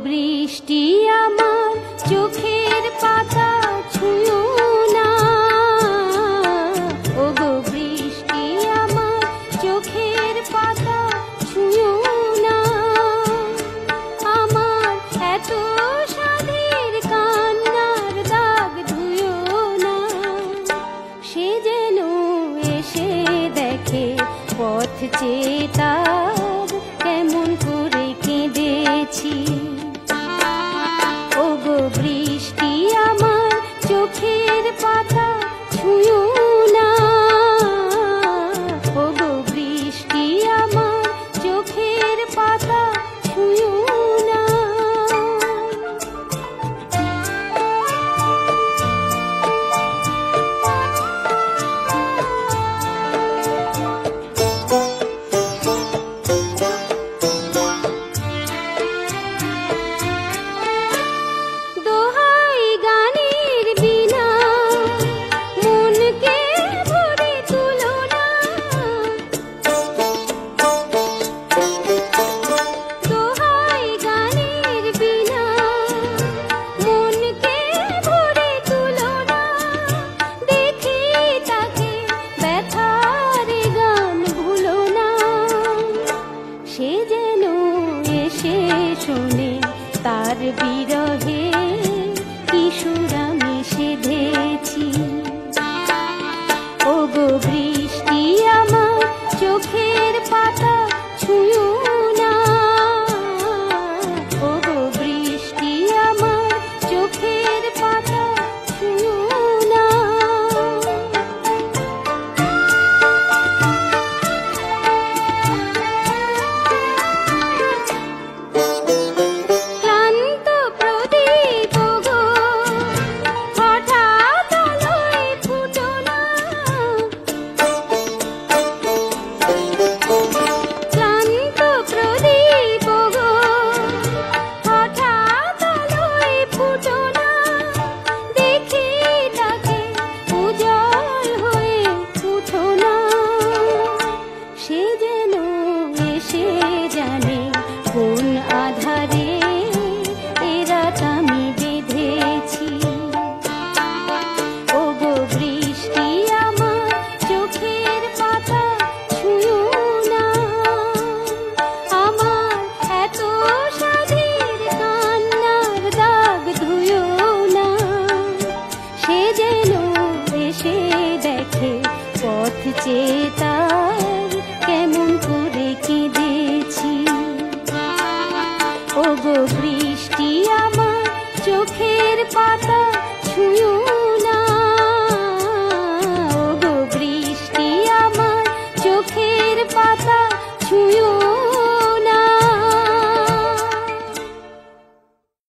বৃষ্টি আমার চোখের পাতা ছুঁয়ো না, ওগো বৃষ্টি আমার চোখের পাতা ছুঁয়ো না। আমার এত সাধের কান্নার দাগ ধুয়ো না। সে যেন এসে দেখে পথ চেয়ে তার কেমন করে কেঁদেছি। ওগো বৃষ্টি আমার চোখের পাতা ছুঁয়ো না, ওগো বৃষ্টি আমার চোখের পাতা ছুঁয়ো না। তার বিরহে কিশোর আমি সেধেছি। ওগো বৃষ্টি আমার চোখের পাতা ছুঁয়ো না, ওগো বৃষ্টি আমার চোখের পাতা ছুঁয়ো না। কোন আধারে এরাত আমি বেঁধেছি। ওগো বৃষ্টি আমার চোখের পাতা ছুঁয়ো না। আমার এত সাধের কান্নার দাগ ধুয়ো না। সে যেন এসে দেখে পথ চেয়ে তার কেমন করে কেঁদেছি। ওগো বৃষ্টি আমার চোখের পাতা ছুঁয়ো